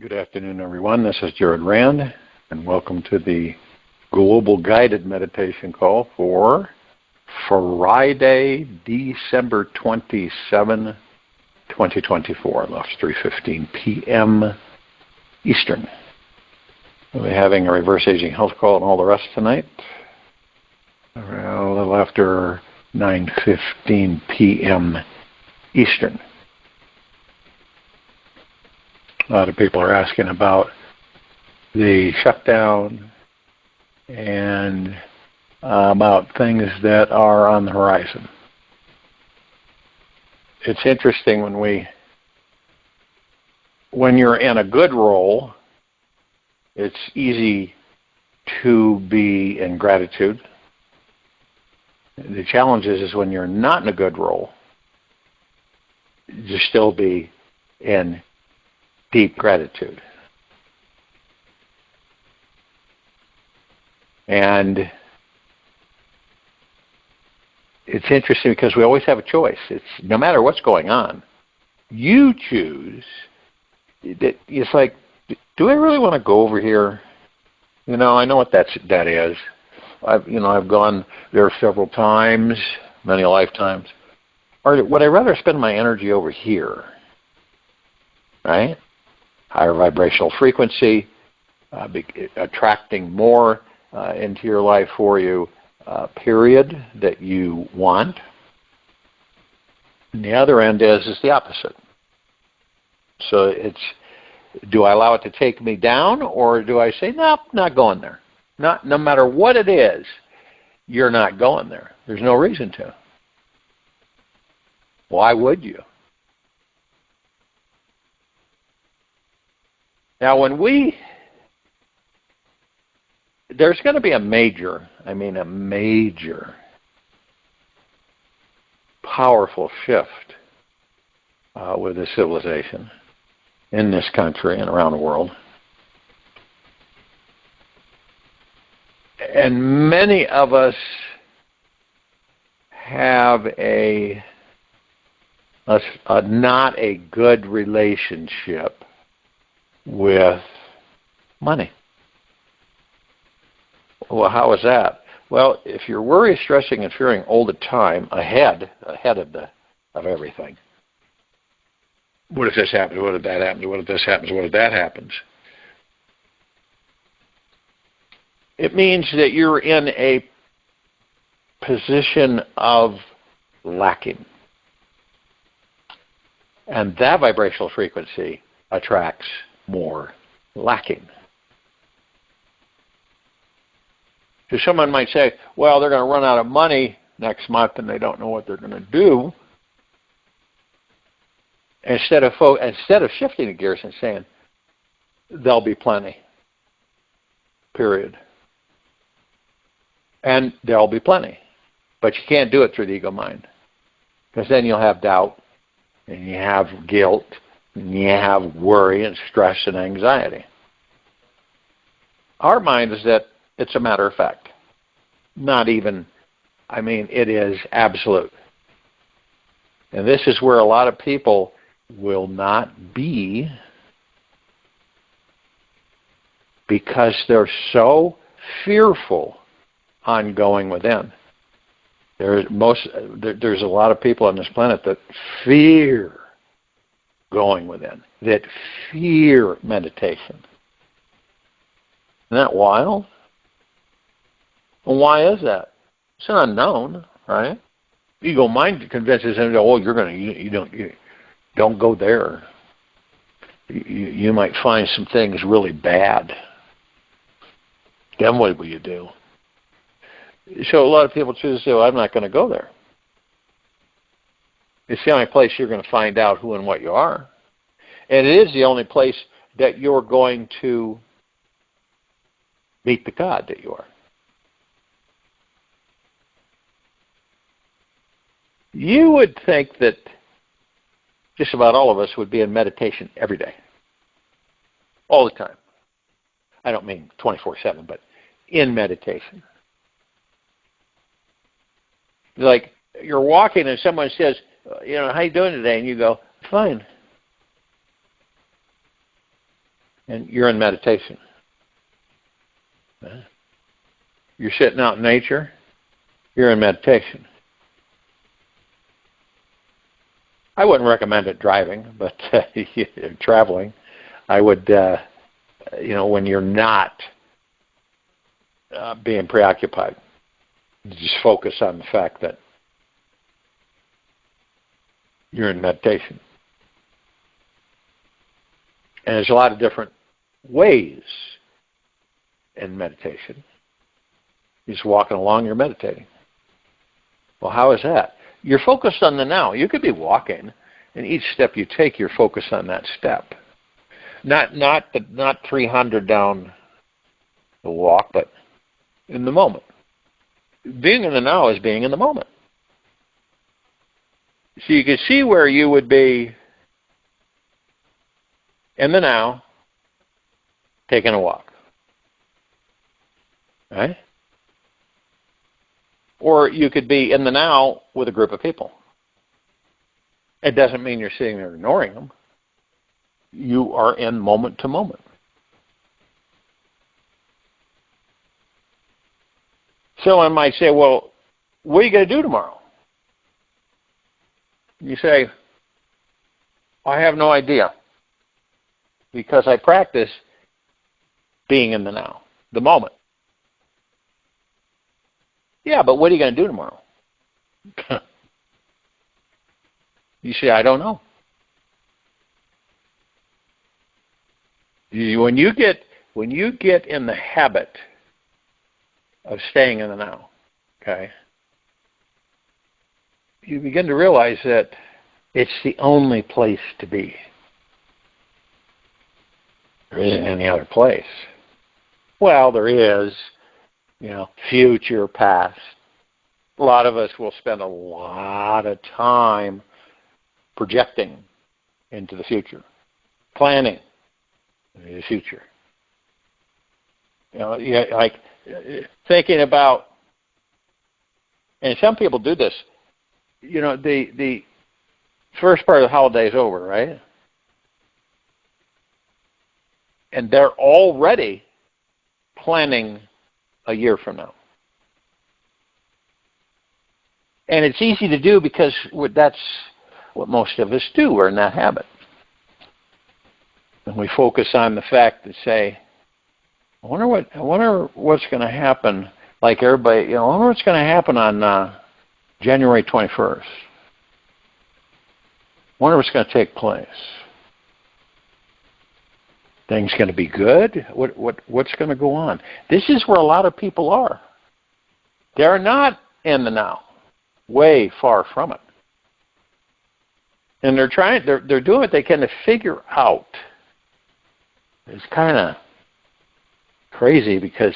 Good afternoon, everyone. This is Jared RAND, and welcome to the Global Guided Meditation Call for Friday, December 27, 2024. That's 3:15 p.m. Eastern. We'll be having a reverse aging health call and all the rest tonight. Around a little after 9:15 p.m. Eastern. A lot of people are asking about the shutdown and about things that are on the horizon. It's interesting when you're in a good role, it's easy to be in gratitude. The challenge is when you're not in a good role, you still be in deep gratitude. And it's interesting because we always have a choice. It's no matter what's going on, you choose. It's like, do I really want to go over here? You know, I know what that is. I've gone there several times, many lifetimes. Or would I rather spend my energy over here? Right? Higher vibrational frequency, attracting more into your life for you, period, that you want. And the other end is the opposite. So it's, do I allow it to take me down, or do I say, nope, not going there? No matter what it is, you're not going there. There's no reason to. Why would you? Now, there's going to be a major, powerful shift with this civilization in this country and around the world. And many of us have not a good relationship with money. Well, how is that? Well, if you're worrying, stressing, and fearing all the time ahead of everything, what if this happens? What if that happens? What if this happens? What if that happens? It means that you're in a position of lacking. And that vibrational frequency attracts more lacking. So someone might say, well, they're going to run out of money next month and they don't know what they're going to do. Instead of shifting the gears and saying, there'll be plenty, period. And there'll be plenty. But you can't do it through the ego mind. Because then you'll have doubt, and you have guilt, and you have worry and stress and anxiety. Our mind is that it's a matter of fact. Not even, it is absolute. And this is where a lot of people will not be because they're so fearful on going within. There's a lot of people on this planet that fear going within, that fear meditation. Isn't that wild? Well, why is that? It's an unknown, right? Ego mind convinces them, oh, you don't go there. You might find some things really bad. Then what will you do? So a lot of people choose to say, well, I'm not going to go there. It's the only place you're going to find out who and what you are. And it is the only place that you're going to meet the God that you are. You would think that just about all of us would be in meditation every day. All the time. I don't mean 24/7, but in meditation. Like you're walking and someone says, how you doing today? And you go, fine. and you're in meditation. You're sitting out in nature, you're in meditation. I wouldn't recommend it driving, but traveling, I would, when you're not being preoccupied, just focus on the fact that you're in meditation. And there's a lot of different ways in meditation. You're just walking along, you're meditating. Well, how is that? You're focused on the now. You could be walking, and each step you take, you're focused on that step. Not 300 down the walk, but in the moment. Being in the now is being in the moment. So you can see where you would be in the now, taking a walk. Right? Or you could be in the now with a group of people. It doesn't mean you're sitting there ignoring them. You are in moment to moment. So I might say, well, what are you going to do tomorrow? You say, I have no idea, because I practice being in the now, the moment. Yeah, but what are you going to do tomorrow? You say, I don't know. When you get in the habit of staying in the now, okay, you begin to realize that it's the only place to be. There isn't any other place. Well, there is, future, past. A lot of us will spend a lot of time projecting into the future, planning the future. Like thinking about, and some people do this. The first part of the holiday is over, right? And they're already planning a year from now. And it's easy to do because that's what most of us do. We're in that habit. And we focus on the fact that say, I wonder what's going to happen, like everybody, I wonder what's going to happen on January 21st. I wonder what's going to take place. Things going to be good? What's going to go on? This is where a lot of people are. They're not in the now. Way far from it. And they're doing what they can to figure out. It's kind of crazy because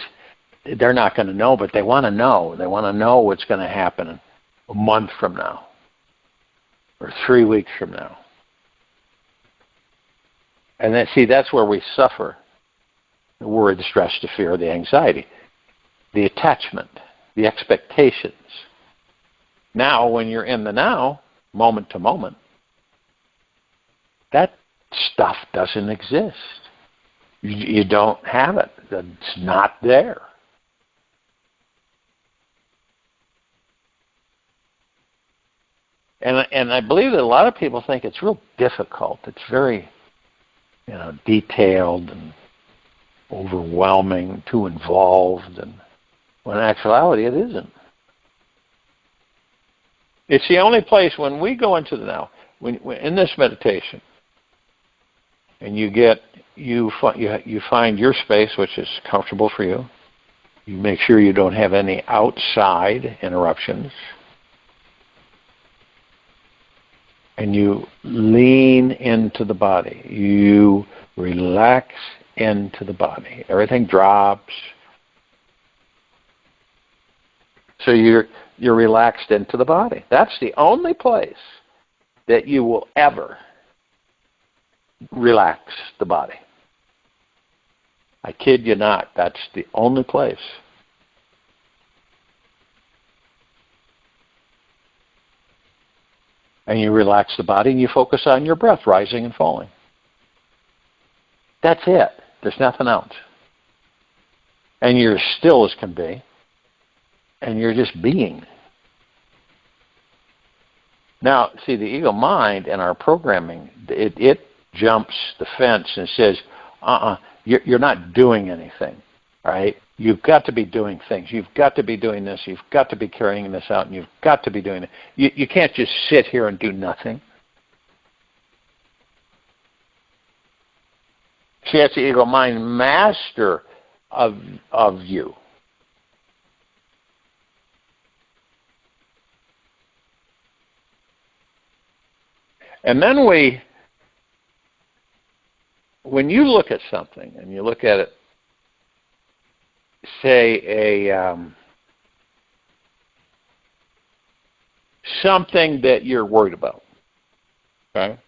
they're not going to know, but they want to know. They want to know what's going to happen a month from now or 3 weeks from now. And that's where we suffer the worry, the stress, the fear, the anxiety, the attachment, the expectations. Now, when you're in the now, moment to moment, that stuff doesn't exist. You don't have it. It's not there. And I believe that a lot of people think it's real difficult. It's very, detailed and overwhelming, too involved, and when in actuality it isn't. It's the only place when we go into the now, when in this meditation, and you find your space, which is comfortable for you. You make sure you don't have any outside interruptions. And you lean into the body. You relax into the body. Everything drops. So you're relaxed into the body. That's the only place that you will ever relax the body. I kid you not. That's the only place. And you relax the body and you focus on your breath rising and falling. That's it. There's nothing else. And you're still as can be. And you're just being. Now, see, the ego mind and our programming, it jumps the fence and says, you're not doing anything, right? You've got to be doing things. You've got to be doing this. You've got to be carrying this out, and you've got to be doing it. You can't just sit here and do nothing. See, that's the ego mind, master of you. And then when you look at something, and you look at it, say something that you're worried about, okay?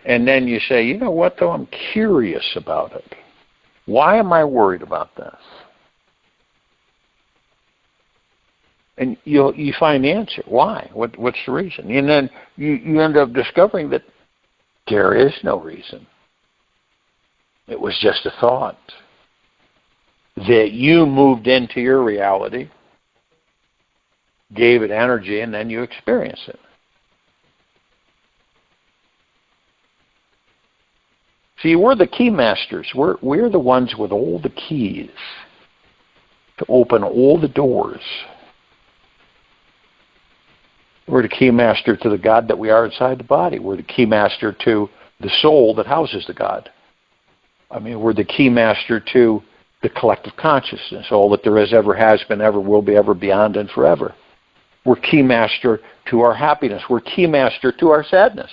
And then you say, you know what, though, I'm curious about it. Why am I worried about this? And you find the answer. Why? What's the reason? And then you end up discovering that there is no reason. It was just a thought that you moved into your reality, gave it energy, and then you experience it. See, we're the key masters. We're the ones with all the keys to open all the doors. We're the key master to the God that we are inside the body. We're the key master to the soul that houses the God. I mean, we're the key master to the collective consciousness, all that there is, ever has been, ever will be, ever beyond, and forever. We're key master to our happiness. We're key master to our sadness.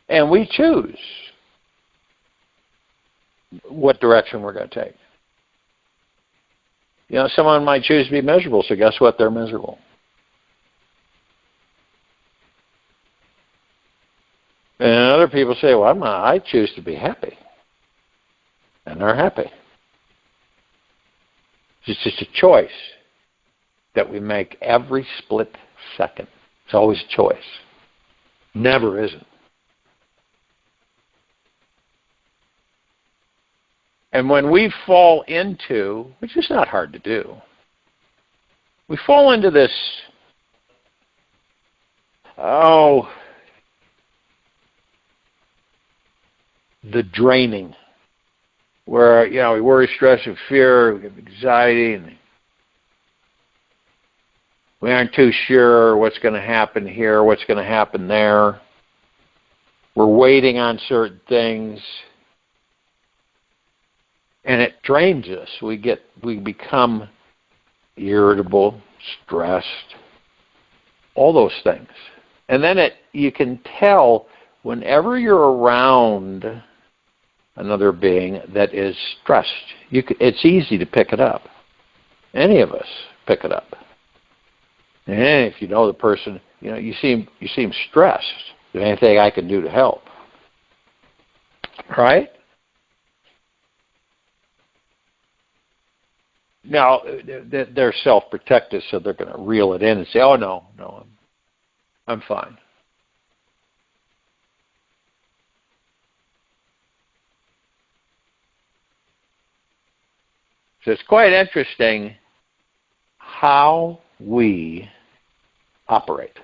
And we choose what direction we're going to take. You know, someone might choose to be miserable, so guess what? They're miserable. And other people say, well, I choose to be happy. And they're happy. It's just a choice that we make every split second. It's always a choice. Never isn't. And when we fall into, which is not hard to do, we fall into this, the draining, where, you know, we worry, stress, and fear, we have anxiety, and we aren't too sure what's going to happen here, what's going to happen there. We're waiting on certain things. And it drains us. We become irritable, stressed, all those things. And then you can tell whenever you're around another being that is stressed. It's easy to pick it up. Any of us pick it up. And if you know the person, you know, you seem stressed. Is there anything I can do to help? Right? Now, they're self-protective, so they're going to reel it in and say, oh, no, I'm fine. So it's quite interesting how we operate.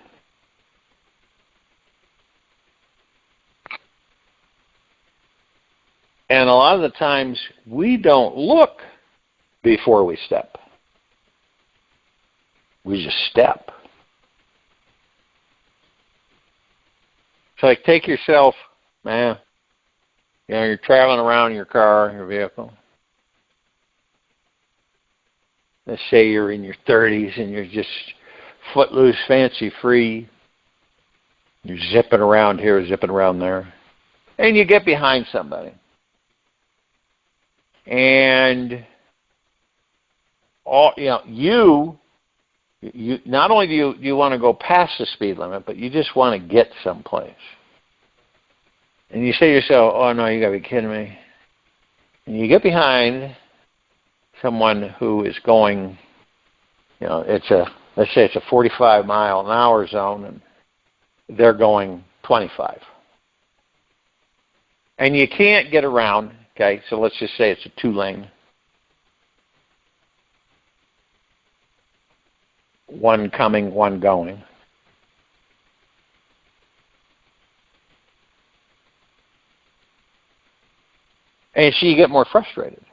And a lot of the times we don't look before we step. We just step. So like take yourself, man, you know, you're traveling around in your car, your vehicle. Let's say you're in your 30s and you're just footloose, fancy free. You're zipping around here, zipping around there. And you get behind somebody. And you not only do you want to go past the speed limit, but you just want to get someplace. And you say to yourself, oh no, you got to be kidding me. And you get behind someone who is going, you know, it's a let's say it's a 45-mile-an-hour zone, and they're going 25. And you can't get around, okay, so let's just say it's a 2-lane. One coming, one going. And so you get more frustrated.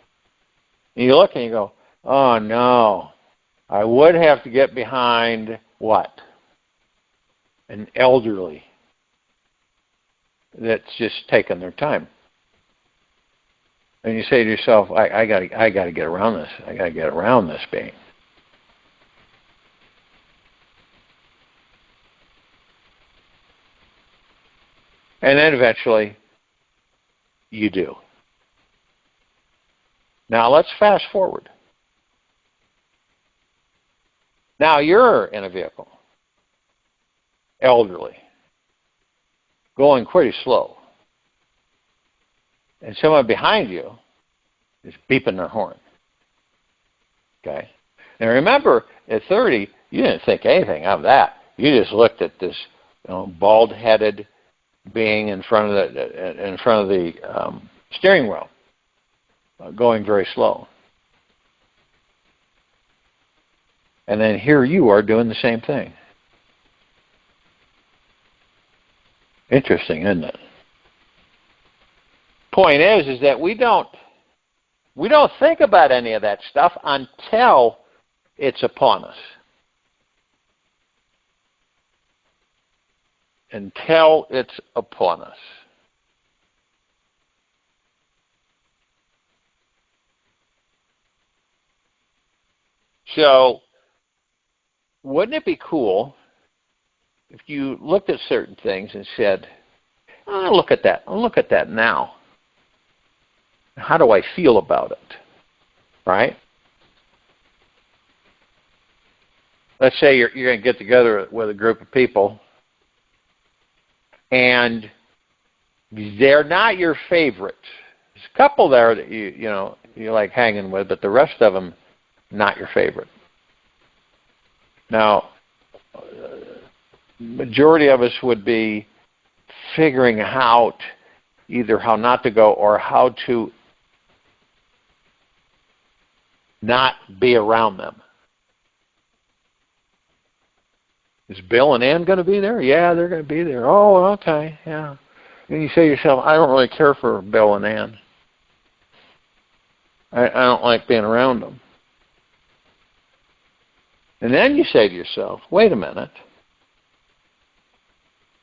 And you look and you go, oh no, I would have to get behind what? An elderly that's just taking their time. And you say to yourself, I got to get around this. I got to get around this being. And then eventually, you do. Now let's fast forward. Now you're in a vehicle, elderly, going pretty slow. And someone behind you is beeping their horn. Okay? Now remember, at 30, you didn't think anything of that. You just looked at this bald-headed being in front of the steering wheel, going very slow. And then here you are doing the same thing. Interesting, isn't it? Point is that we don't think about any of that stuff until it's upon us. Until it's upon us. So, wouldn't it be cool if you looked at certain things and said, oh, look at that. Look at that now. How do I feel about it? Right? Let's say you're going to get together with a group of people, and they're not your favorite. There's a couple there that you like hanging with, but the rest of them, not your favorite. Now, majority of us would be figuring out either how not to go or how to not be around them. Is Bill and Ann going to be there? Yeah, they're going to be there. Oh, okay, yeah. And you say to yourself, I don't really care for Bill and Ann. I don't like being around them. And then you say to yourself, wait a minute.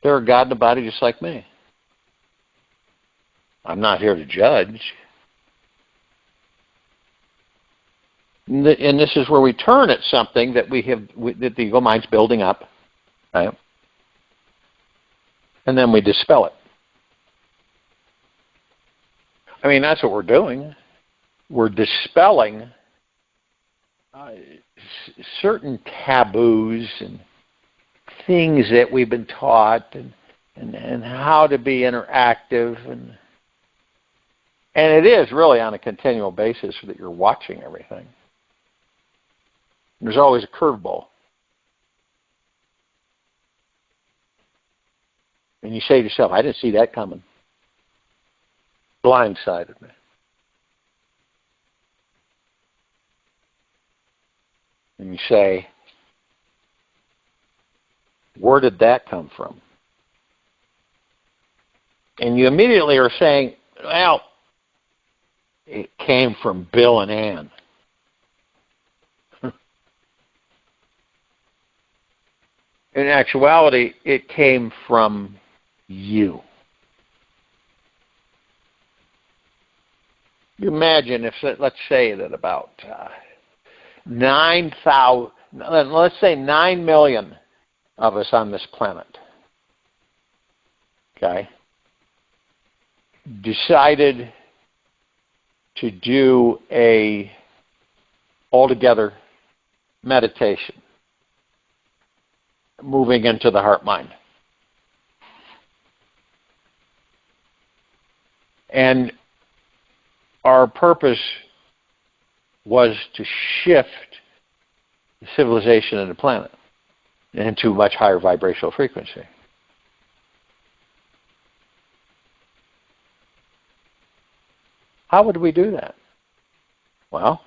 They're a God in a body just like me. I'm not here to judge. And this is where we turn at something that that the ego mind's building up, right? And then we dispel it. I mean, that's what we're doing. We're dispelling certain taboos and things that we've been taught and how to be interactive. And it is really on a continual basis that you're watching everything. There's always a curveball. And you say to yourself, I didn't see that coming. Blindsided me. And you say, where did that come from? And you immediately are saying, well, it came from Bill and Ann. In actuality, it came from you. You imagine if, let's say that about 9,000, let's say 9 million of us on this planet, okay, decided to do a altogether meditation, moving into the heart-mind. And our purpose was to shift civilization and the planet into much higher vibrational frequency. How would we do that? Well,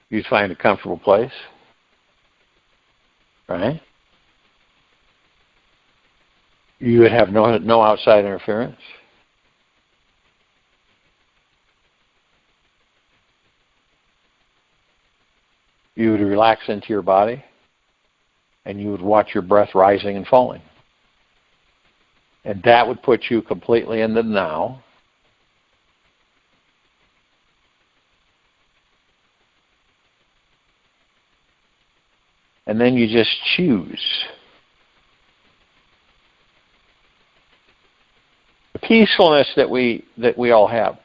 you'd find a comfortable place, right? You would have no outside interference. You would relax into your body, and you would watch your breath rising and falling. And that would put you completely in the now. And then you just choose. The peacefulness that we all have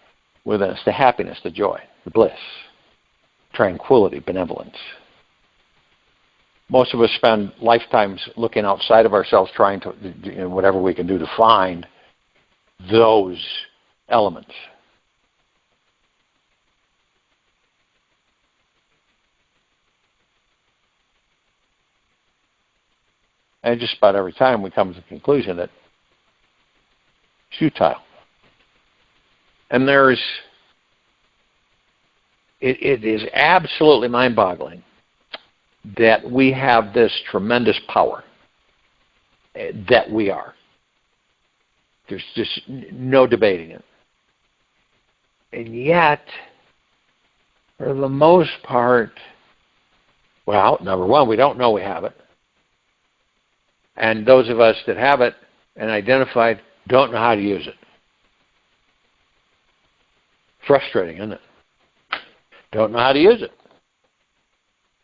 within us, the happiness, the joy, the bliss, tranquility, benevolence. Most of us spend lifetimes looking outside of ourselves, trying to, whatever we can do to find those elements. And just about every time we come to the conclusion that it's futile. And it is absolutely mind-boggling that we have this tremendous power that we are. There's just no debating it. And yet, for the most part, well, number one, we don't know we have it. And those of us that have it and identified don't know how to use it. Frustrating, isn't it? Don't know how to use it.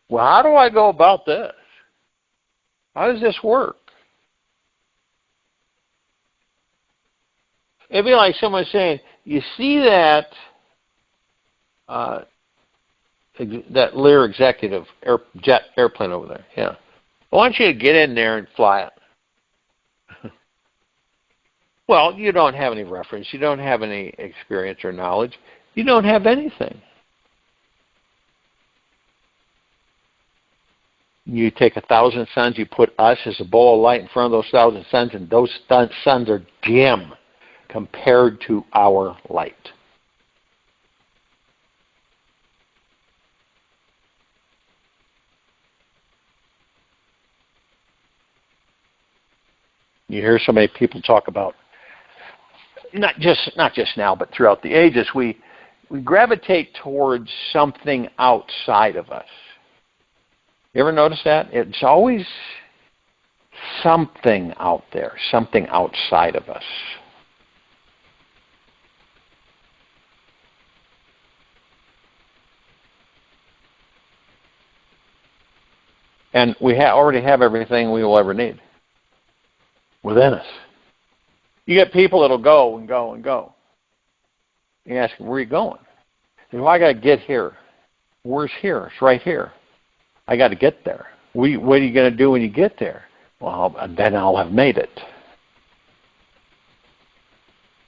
Well, how do I go about this? How does this work? It'd be like someone saying, you see that Lear executive jet airplane over there? Yeah. I want you to get in there and fly it. Well, you don't have any reference. You don't have any experience or knowledge. You don't have anything. You take 1,000 suns, you put us as a ball of light in front of those 1,000 suns, and those suns are dim compared to our light. You hear so many people talk about, not just now, but throughout the ages, we gravitate towards something outside of us. You ever notice that? It's always something out there, something outside of us. And we already have everything we will ever need within us. You get people that'll go and go and go. You ask them, where are you going? Well, I got to get here. Where's here? It's right here. I got to get there. What are you going to do when you get there? Well, then I'll have made it.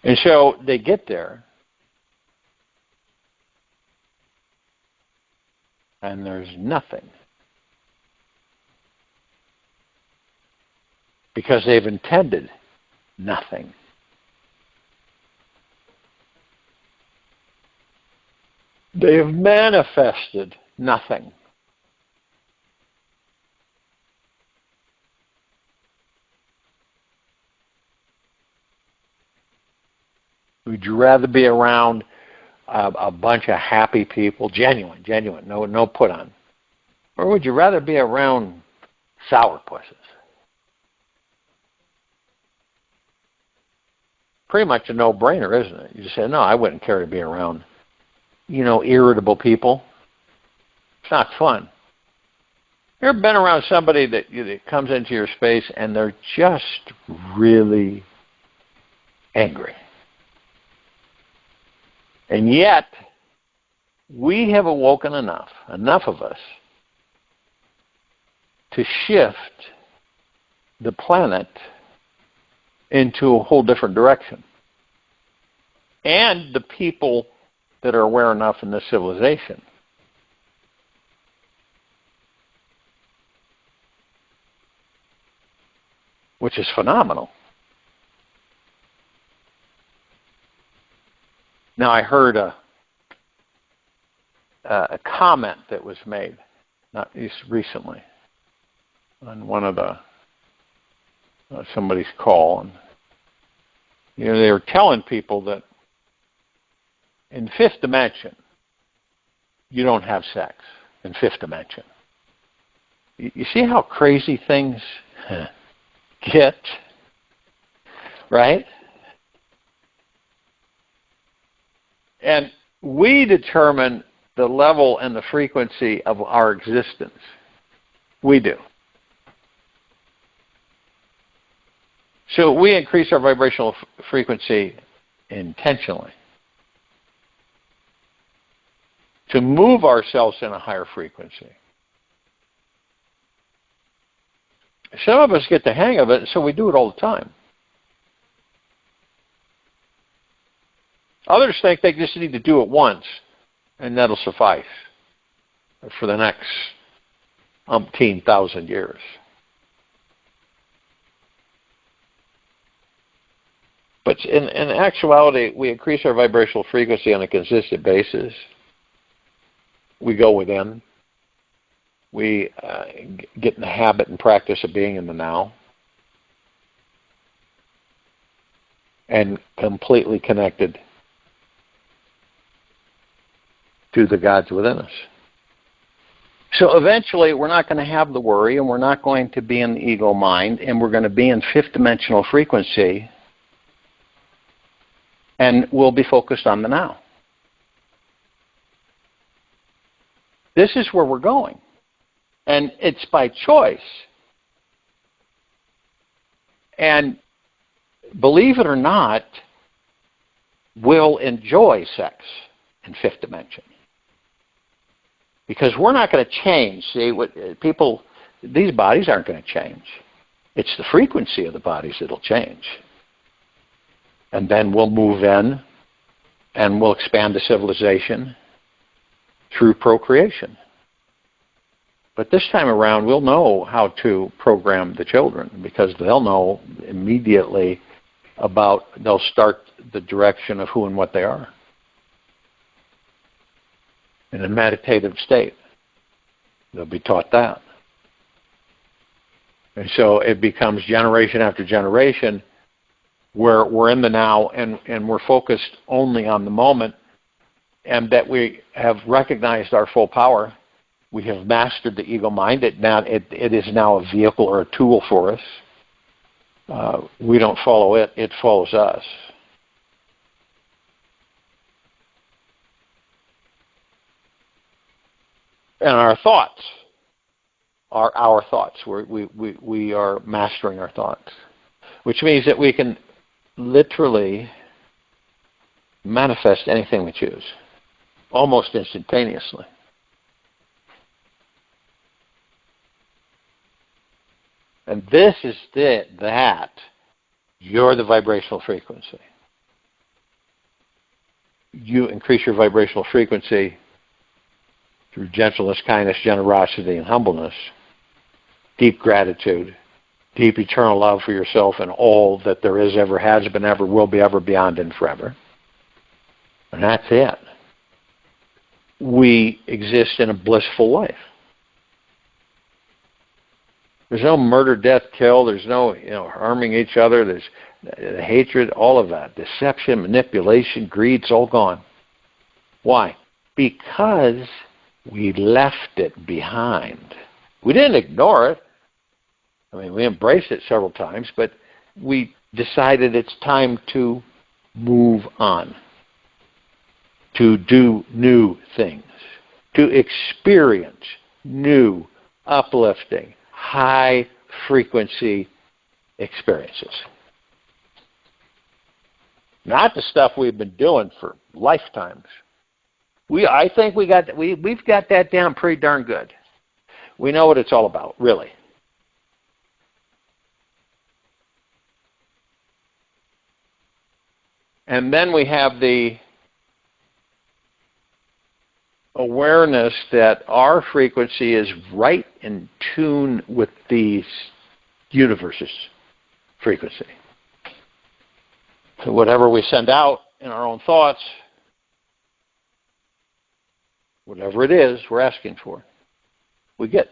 And so they get there, and there's nothing. Because they've intended nothing. They have manifested nothing. Would you rather be around a bunch of happy people, genuine, no put on? Or would you rather be around sourpusses? Pretty much a no-brainer, isn't it? You just say, no, I wouldn't care to be around, irritable people. It's not fun. You ever been around somebody that comes into your space and they're just really angry? And yet, we have awoken enough of us, to shift the planet into a whole different direction. And the people that are aware enough in this civilization which is phenomenal. Now, I heard a comment that was made, not just recently, on one of the somebody's call, and they were telling people that in fifth dimension, you don't have sex in fifth dimension. You see how crazy things get, right? And we determine the level and the frequency of our existence. We do. So we increase our vibrational frequency intentionally to move ourselves in a higher frequency. Some of us get the hang of it, so we do it all the time. Others think they just need to do it once, and that'll suffice for the next umpteen thousand years. But in actuality, we increase our vibrational frequency on a consistent basis. We go within. We get in the habit and practice of being in the now. And completely connected to the gods within us. So eventually, we're not going to have the worry, and we're not going to be in the ego mind, and we're going to be in fifth dimensional frequency, and we'll be focused on the now. This is where we're going. And it's by choice. And believe it or not, we'll enjoy sex in fifth dimension. Because we're not going to change. See, these bodies aren't going to change. It's the frequency of the bodies that'll change. And then we'll move in and we'll expand the civilization through procreation. But this time around, we'll know how to program the children, because they'll know immediately they'll start the direction of who and what they are in a meditative state. They'll be taught that. And so it becomes generation after generation where we're in the now and we're focused only on the moment, and that we have recognized our full power. We have mastered the ego mind. It is now a vehicle or a tool for us. We don't follow it. It follows us. And our thoughts are our thoughts. We are mastering our thoughts, which means that we can literally manifest anything we choose, almost instantaneously. And this is that you're the vibrational frequency. You increase your vibrational frequency through gentleness, kindness, generosity, and humbleness, deep gratitude, deep eternal love for yourself and all that there is, ever has been, ever will be, ever beyond, and forever. And that's it. We exist in a blissful life. There's no murder, death, kill. There's no harming each other. There's hatred, all of that. Deception, manipulation, greed, it's all gone. Why? Because we left it behind. We didn't ignore it. I mean, we embraced it several times, but we decided it's time to move on, to do new things, to experience new, uplifting, high-frequency experiences. Not the stuff we've been doing for lifetimes. I think we've got that down pretty darn good. We know what it's all about, really. And then we have the awareness that our frequency is right in tune with these universes, frequency. So whatever we send out in our own thoughts, whatever it is we're asking for, we get.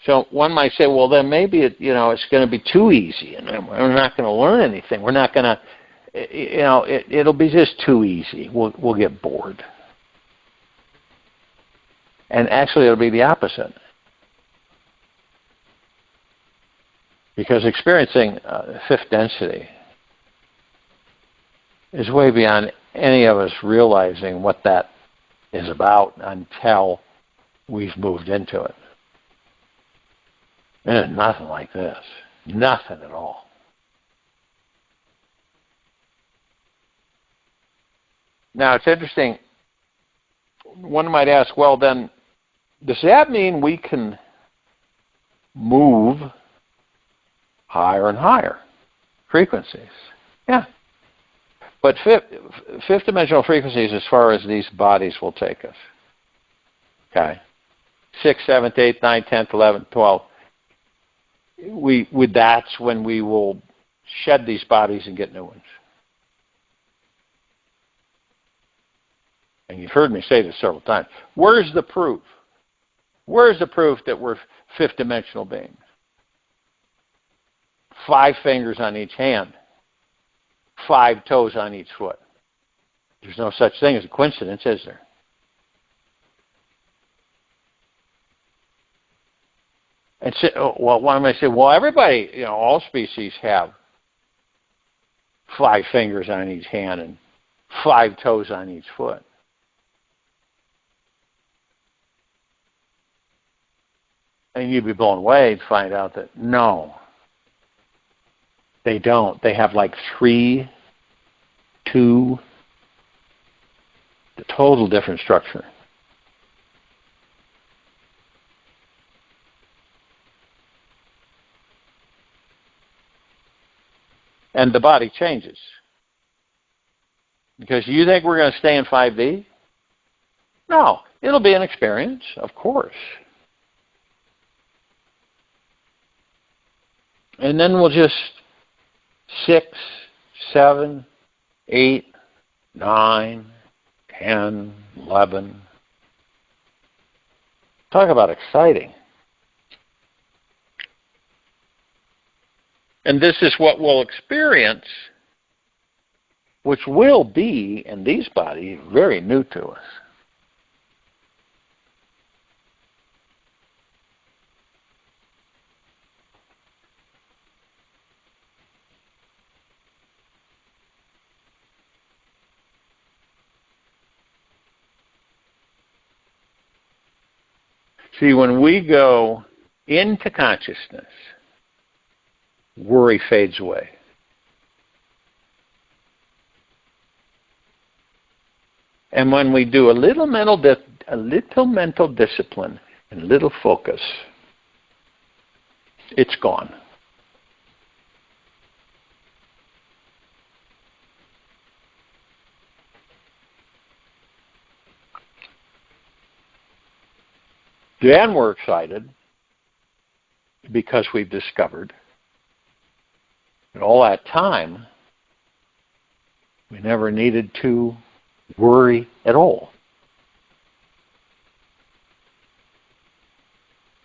So one might say, well, then maybe it's going to be too easy, and we're not going to learn anything. We're not going to, it'll be just too easy. We'll get bored. And actually, it'll be the opposite. Because experiencing fifth density is way beyond any of us realizing what that is about until we've moved into it. There's nothing like this. Nothing at all. Now, it's interesting. One might ask, well, then, does that mean we can move higher and higher frequencies? Yeah. But fifth dimensional frequencies as far as these bodies will take us. Okay? 6th, 7th, 8th, 9th, 10th, 11th, 12th. That's when we will shed these bodies and get new ones. And you've heard me say this several times. Where's the proof? Where's the proof that we're fifth dimensional beings? 5 fingers on each hand. 5 toes on each foot. There's no such thing as a coincidence, is there? And so, well, one might say, well, everybody, all species have 5 fingers on each hand and 5 toes on each foot. And you'd be blown away to find out that no, they don't. They have like 3, 2, the total different structure. And the body changes. Because you think we're going to stay in 5D? No, it'll be an experience, of course. And then we'll just 6, 7, 8, 9, 10, 11. Talk about exciting. And this is what we'll experience, which will be, in these bodies, very new to us. See, when we go into consciousness, worry fades away. And when we do a little mental discipline and a little focus, it's gone. Then we're excited because we've discovered that all that time we never needed to worry at all.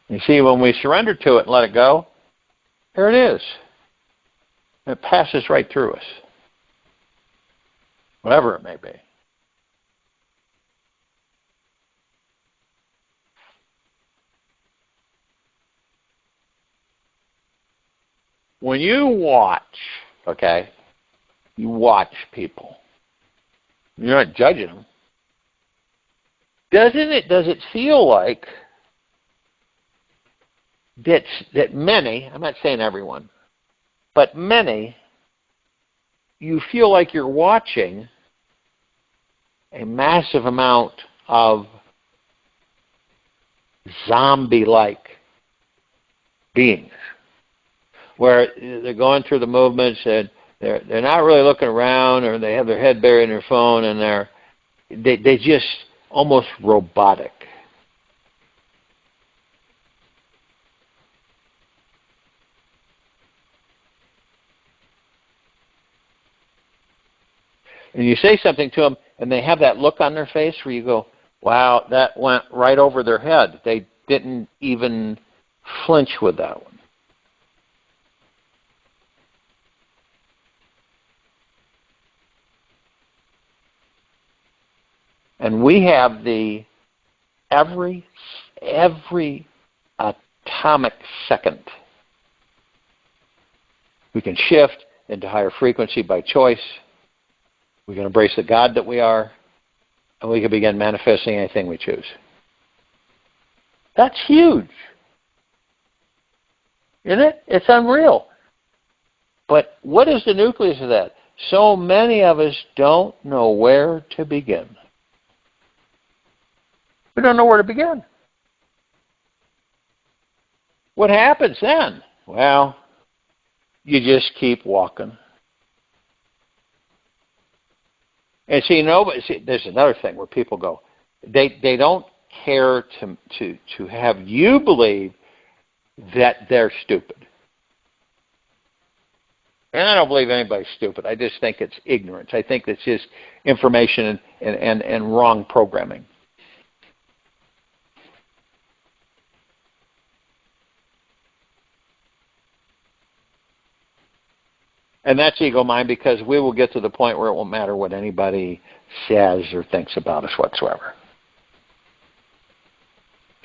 You see, when we surrender to it and let it go, there it is. It passes right through us, whatever it may be. When you watch, okay, you watch people. You're not judging them. Does it feel like that many, I'm not saying everyone, but many, you feel like you're watching a massive amount of zombie-like beings, where they're going through the movements and they're not really looking around, or they have their head buried in their phone, and they just almost robotic. And you say something to them, and they have that look on their face where you go, wow, that went right over their head. They didn't even flinch with that one. And we have the every atomic second. We can shift into higher frequency by choice. We can embrace the God that we are, and we can begin manifesting anything we choose. That's huge. Isn't it? It's unreal. But what is the nucleus of that? So many of us don't know where to begin. We don't know where to begin. What happens then? Well, you just keep walking. And see, there's another thing where people go, they don't care to have you believe that they're stupid. And I don't believe anybody's stupid. I just think it's ignorance. I think it's just information and wrong programming. And that's ego mind, because we will get to the point where it won't matter what anybody says or thinks about us whatsoever.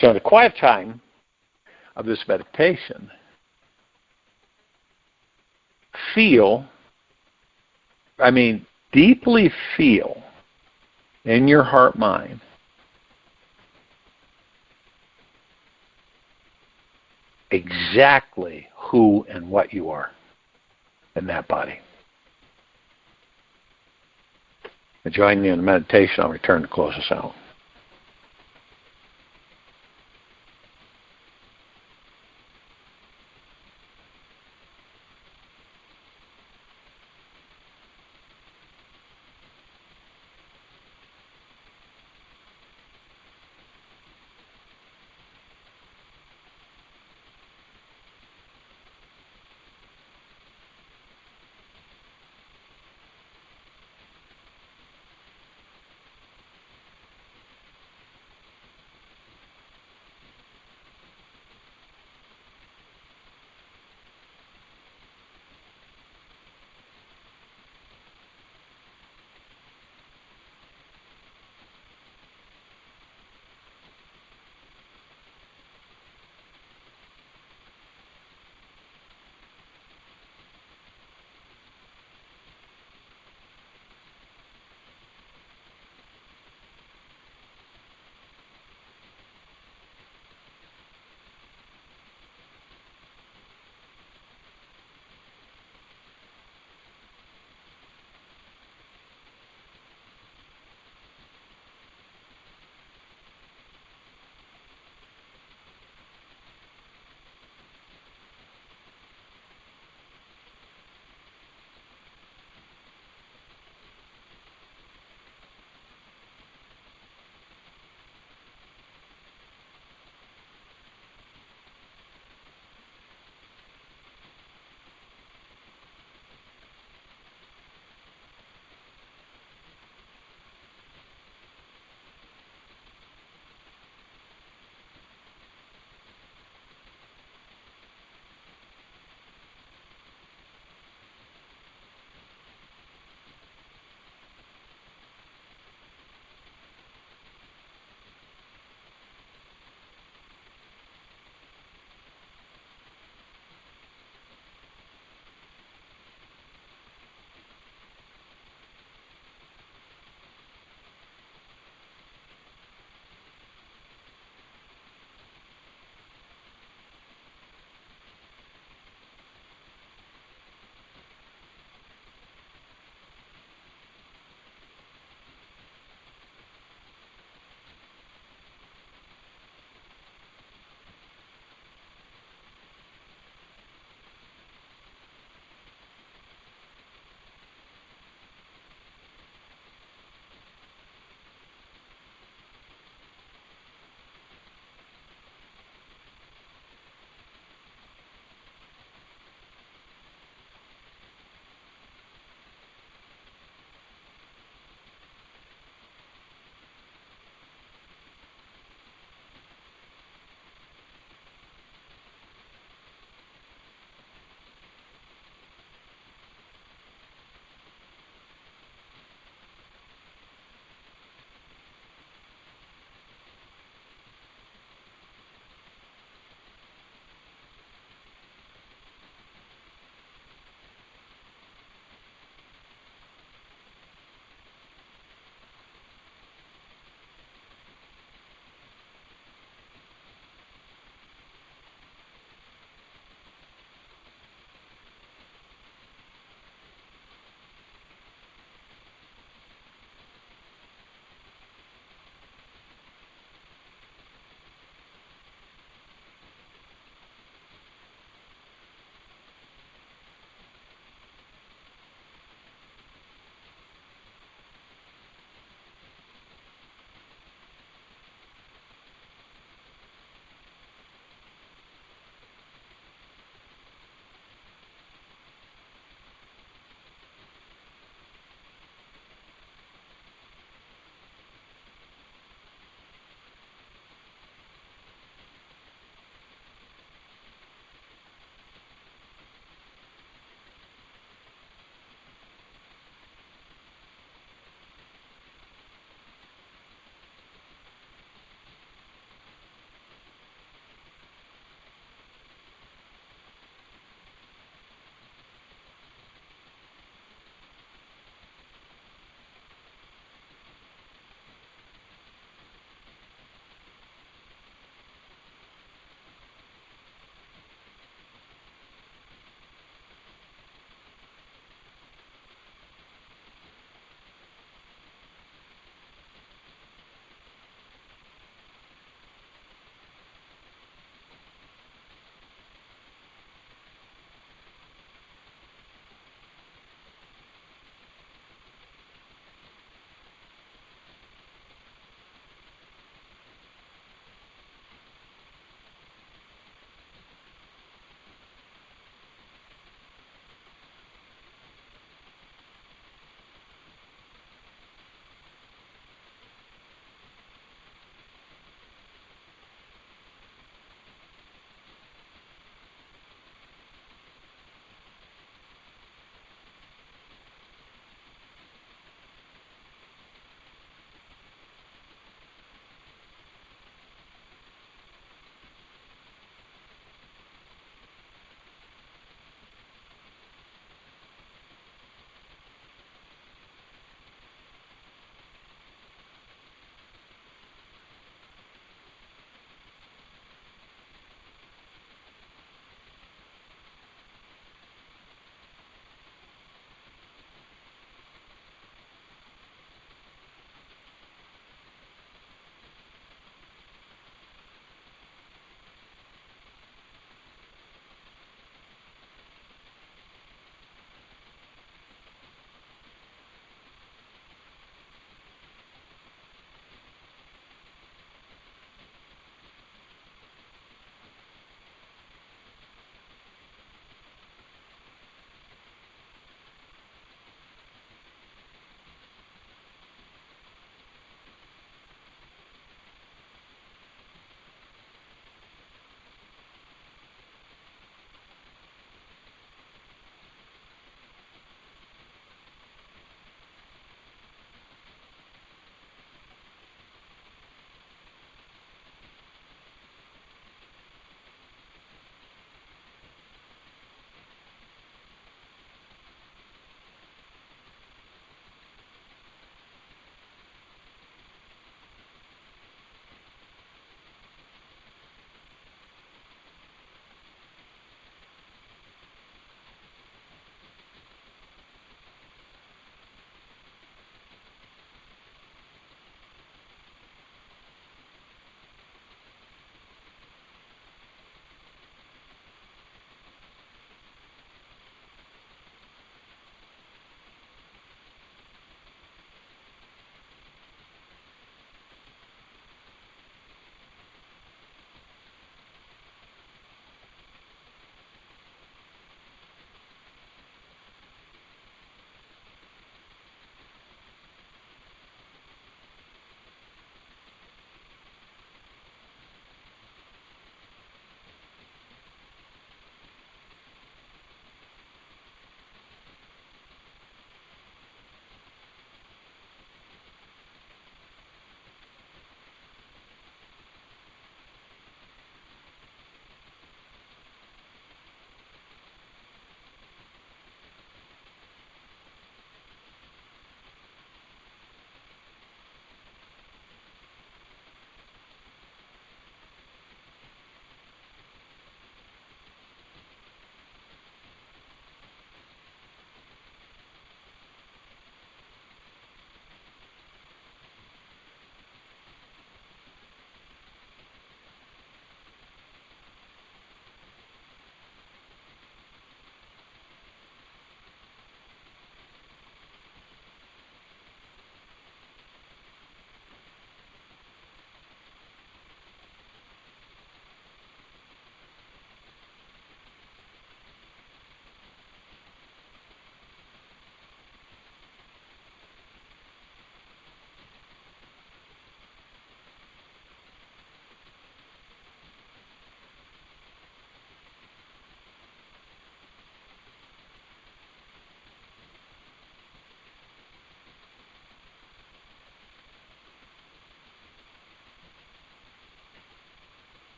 So in the quiet time of this meditation, deeply feel in your heart mind exactly who and what you are in that body. And join me in the meditation. I'll return to close us out.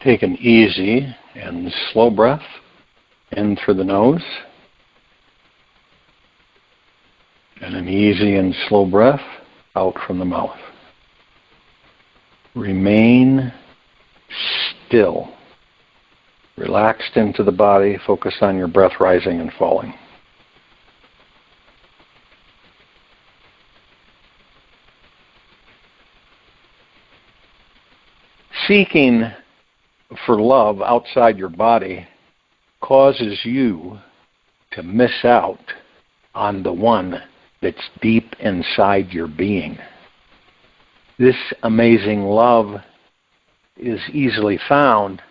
Take an easy and slow breath in through the nose, and an easy and slow breath out from the mouth. Remain still, relaxed into the body, focus on your breath rising and falling. Seeking for love outside your body causes you to miss out on the one that's deep inside your being. This amazing love is easily found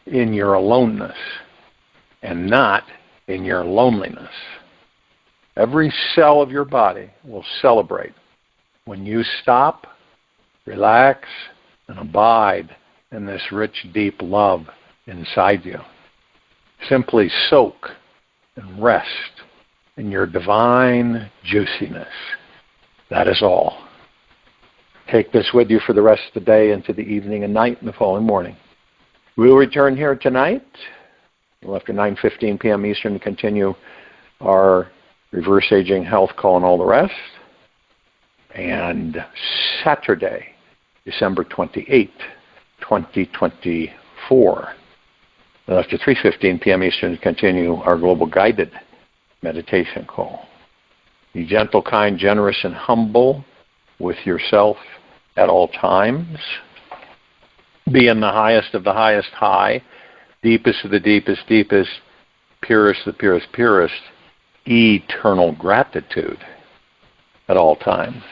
in your aloneness and not in your loneliness. Every cell of your body will celebrate when you stop, relax, and abide in this rich, deep love inside you. Simply soak and rest in your divine juiciness. That is all. Take this with you for the rest of the day, into the evening and night and the following morning. We'll return here tonight, after 9:15 p.m. Eastern, to continue our reverse aging, health call, and all the rest. And Saturday, December 28, 2024. Then after 3:15 p.m. Eastern, to continue our global guided meditation call. Be gentle, kind, generous, and humble with yourself at all times. Be in the highest of the highest high, deepest of the deepest deepest, purest of the purest purest, eternal gratitude at all times.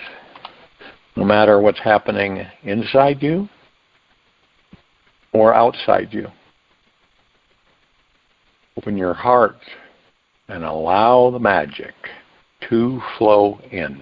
No matter what's happening inside you or outside you. Open your heart and allow the magic to flow in.